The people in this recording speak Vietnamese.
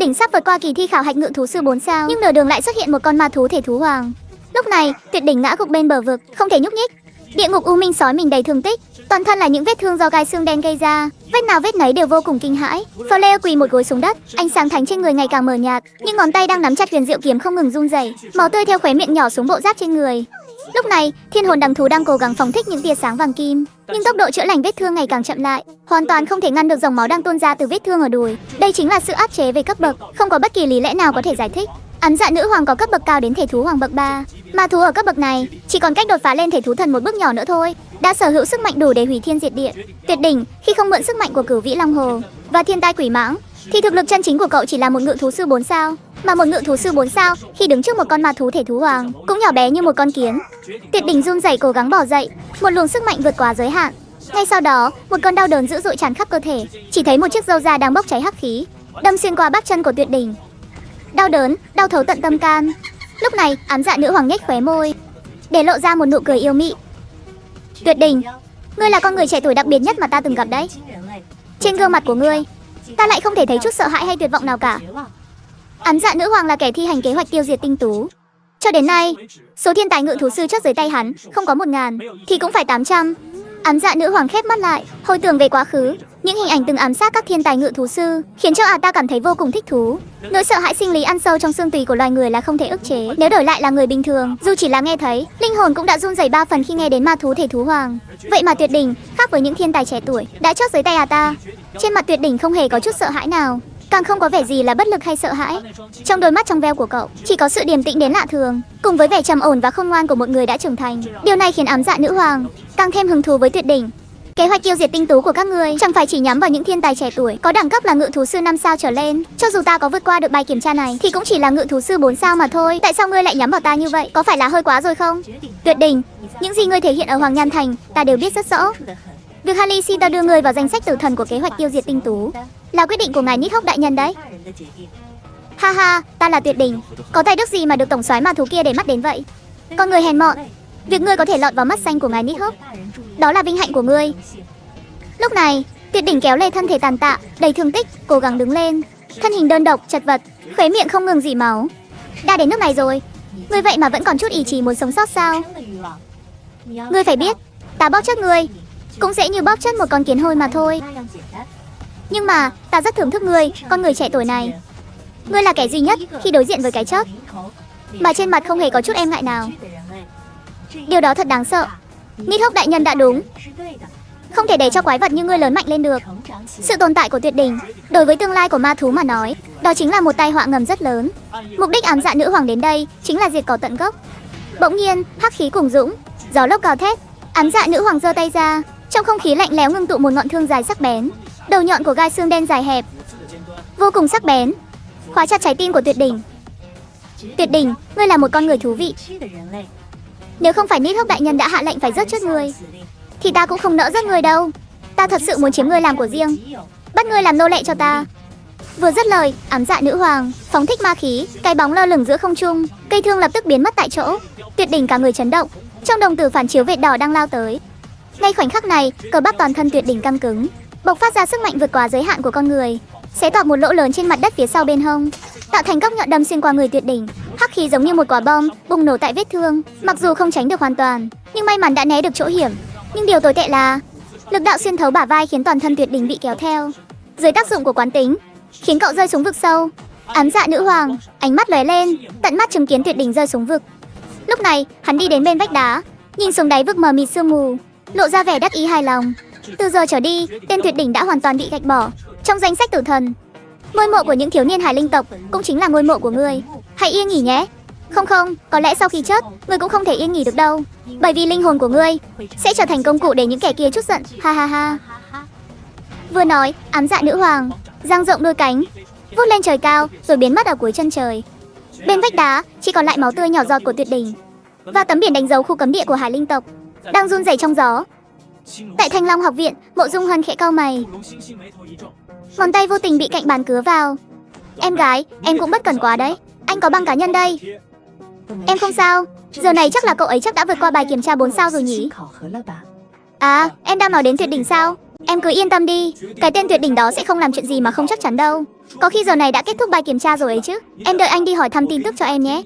đỉnh sắp vượt qua kỳ thi khảo hạch ngự thú sư 4 sao, nhưng nửa đường lại xuất hiện một con ma thú thể thú hoàng. Lúc này, Tuyệt đỉnh ngã gục bên bờ vực, không thể nhúc nhích. Địa ngục u minh sói mình đầy thương tích, toàn thân là những vết thương do gai xương đen gây ra, vết nào vết nấy đều vô cùng kinh hãi. Fleur quỳ một gối xuống đất, ánh sáng thánh trên người ngày càng mờ nhạt, nhưng ngón tay đang nắm chặt huyền diệu kiếm không ngừng run rẩy, máu tươi theo khóe miệng nhỏ xuống bộ giáp trên người. Lúc này, thiên hồn đằng thú đang cố gắng phóng thích những tia sáng vàng kim, nhưng tốc độ chữa lành vết thương ngày càng chậm lại, hoàn toàn không thể ngăn được dòng máu đang tuôn ra từ vết thương ở đùi. Đây chính là sự áp chế về cấp bậc, không có bất kỳ lý lẽ nào có thể giải thích. Ám dạ nữ hoàng có cấp bậc cao đến thể thú hoàng bậc 3, ma thú ở cấp bậc này chỉ còn cách đột phá lên thể thú thần một bước nhỏ nữa thôi, đã sở hữu sức mạnh đủ để hủy thiên diệt địa. Tuyệt đỉnh khi không mượn sức mạnh của Cửu Vĩ Long Hồ và Thiên Tai Quỷ Mãng thì thực lực chân chính của cậu chỉ là một ngự thú sư 4 sao, mà một ngự thú sư 4 sao khi đứng trước một con ma thú thể thú hoàng cũng nhỏ bé như một con kiến. Tuyệt đỉnh run rẩy cố gắng bò dậy, một luồng sức mạnh vượt quá giới hạn. Ngay sau đó, một cơn đau đớn dữ dội tràn khắp cơ thể, chỉ thấy một chiếc râu da đang bốc cháy hắc khí, đâm xuyên qua bắp chân của Tuyệt đỉnh. Đau đớn, đau thấu tận tâm can. Lúc này, ám dạ nữ hoàng nhếch khóe môi, để lộ ra một nụ cười yêu mị. Tuyệt đỉnh, ngươi là con người trẻ tuổi đặc biệt nhất mà ta từng gặp đấy. Trên gương mặt của ngươi, ta lại không thể thấy chút sợ hãi hay tuyệt vọng nào cả. Ám dạ nữ hoàng là kẻ thi hành kế hoạch tiêu diệt tinh tú. Cho đến nay, số thiên tài ngự thú sư trước dưới tay hắn không có 1000 thì cũng phải 800. Ám dạ nữ hoàng khép mắt lại, hồi tưởng về quá khứ, những hình ảnh từng ám sát các thiên tài ngự thú sư khiến cho ta cảm thấy vô cùng thích thú. Nỗi sợ hãi sinh lý ăn sâu trong xương tủy của loài người là không thể ức chế. Nếu đổi lại là người bình thường, dù chỉ là nghe thấy, linh hồn cũng đã run rẩy 3 phần khi nghe đến ma thú thể thú hoàng. Vậy mà Tuyệt đỉnh khác với những thiên tài trẻ tuổi đã chót dưới tay ta. Trên mặt Tuyệt đỉnh không hề có chút sợ hãi nào, càng không có vẻ gì là bất lực hay sợ hãi. Trong đôi mắt trong veo của cậu chỉ có sự điềm tĩnh đến lạ thường, cùng với vẻ trầm ổn và khôn ngoan của một người đã trưởng thành. Điều này khiến ám dạ nữ hoàng càng thêm hứng thú với Tuyệt đỉnh. Kế hoạch tiêu diệt tinh tú của các ngươi chẳng phải chỉ nhắm vào những thiên tài trẻ tuổi có đẳng cấp là ngự thú sư 5 sao trở lên. Cho dù ta có vượt qua được bài kiểm tra này thì cũng chỉ là ngự thú sư 4 sao mà thôi. Tại sao ngươi lại nhắm vào ta như vậy? Có phải là hơi quá rồi không? Tuyệt đỉnh, những gì ngươi thể hiện ở Hoàng Nhan Thành ta đều biết rất rõ. Việc Harley Sita đưa ngươi vào danh sách tử thần của kế hoạch tiêu diệt tinh tú là quyết định của ngài Nít Hốc đại nhân đấy. Ha ha, ta là Tuyệt đỉnh, có tài đức gì mà được tổng soái ma thú kia để mắt đến vậy? Con người hèn mọn, việc ngươi có thể lọt vào mắt xanh của ngài Nít Hốc, đó là vinh hạnh của ngươi. Lúc này, Tuyệt đỉnh kéo lê thân thể tàn tạ, đầy thương tích, cố gắng đứng lên. Thân hình đơn độc, chật vật, khóe miệng không ngừng rỉ máu. Đã đến nước này rồi, ngươi vậy mà vẫn còn chút ý chí muốn sống sót sao? Ngươi phải biết, ta bóp chết ngươi cũng dễ như bóp chết một con kiến hôi mà thôi. Nhưng mà, ta rất thưởng thức ngươi, con người trẻ tuổi này. Ngươi là kẻ duy nhất khi đối diện với cái chết mà trên mặt không hề có chút e ngại nào. Điều đó thật đáng sợ. Nít Hốc đại nhân đã đúng. Không thể để cho quái vật như ngươi lớn mạnh lên được. Sự tồn tại của Tuyệt đỉnh đối với tương lai của ma thú mà nói, đó chính là một tai họa ngầm rất lớn. Mục đích ám dạ nữ hoàng đến đây chính là diệt cỏ tận gốc. Bỗng nhiên, hắc khí cùng dũng, gió lốc gào thét. Ám dạ nữ hoàng giơ tay ra, trong không khí lạnh lẽo ngưng tụ một ngọn thương dài sắc bén. Đầu nhọn của gai xương đen dài hẹp, vô cùng sắc bén, khóa chặt trái tim của Tuyệt đỉnh. Tuyệt đỉnh, ngươi là một con người thú vị. Nếu không phải Nít Hốc đại nhân đã hạ lệnh phải giết chết ngươi thì ta cũng không nỡ giết ngươi đâu. Ta thật sự muốn chiếm ngươi làm của riêng, bắt ngươi làm nô lệ cho ta. Vừa dứt lời, ám dạ nữ hoàng phóng thích ma khí, cái bóng lơ lửng giữa không trung, cây thương lập tức biến mất tại chỗ. Tuyệt đỉnh cả người chấn động, trong đồng tử phản chiếu vệt đỏ đang lao tới. Ngay khoảnh khắc này, cơ bắp toàn thân Tuyệt đỉnh căng cứng, bộc phát ra sức mạnh vượt quá giới hạn của con người, xé toạc một lỗ lớn trên mặt đất phía sau bên hông, tạo thành góc nhọn đâm xuyên qua người Tuyệt đỉnh. Hắc khí giống như một quả bom bùng nổ tại vết thương, mặc dù không tránh được hoàn toàn, nhưng may mắn đã né được chỗ hiểm. Nhưng điều tồi tệ là lực đạo xuyên thấu bả vai khiến toàn thân Tuyệt đỉnh bị kéo theo, dưới tác dụng của quán tính, khiến cậu rơi xuống vực sâu. Ám dạ nữ hoàng ánh mắt lóe lên, tận mắt chứng kiến Tuyệt đỉnh rơi xuống vực. Lúc này, hắn đi đến bên vách đá, nhìn xuống đáy vực mờ mịt sương mù, lộ ra vẻ đắc ý hài lòng. Từ giờ trở đi, tên Tuyệt đỉnh đã hoàn toàn bị gạch bỏ trong danh sách tử thần. Ngôi mộ của những thiếu niên hải linh tộc cũng chính là ngôi mộ của ngươi. Hãy yên nghỉ nhé. Không, có lẽ sau khi chết, ngươi cũng không thể yên nghỉ được đâu, bởi vì linh hồn của ngươi sẽ trở thành công cụ để những kẻ kia trút giận. Ha ha ha. Vừa nói, ám dạ nữ hoàng dang rộng đôi cánh, vút lên trời cao rồi biến mất ở cuối chân trời. Bên vách đá chỉ còn lại máu tươi nhỏ giọt của Tuyệt đỉnh và tấm biển đánh dấu khu cấm địa của hải linh tộc đang run rẩy trong gió. Tại Thanh Long học viện, Mộ Dung Hân khẽ cau mày, ngón tay vô tình bị cạnh bàn cứa vào. Em gái, em cũng bất cẩn quá đấy. Anh có băng cá nhân đây. Em không sao. Giờ này chắc là cậu ấy đã vượt qua bài kiểm tra 4 sao rồi nhỉ? À, em đang nói đến Tuyệt đỉnh sao? Em cứ yên tâm đi, cái tên tuyệt đỉnh đó sẽ không làm chuyện gì mà không chắc chắn đâu. Có khi giờ này đã kết thúc bài kiểm tra rồi ấy chứ. Em đợi anh đi hỏi thăm tin tức cho em nhé.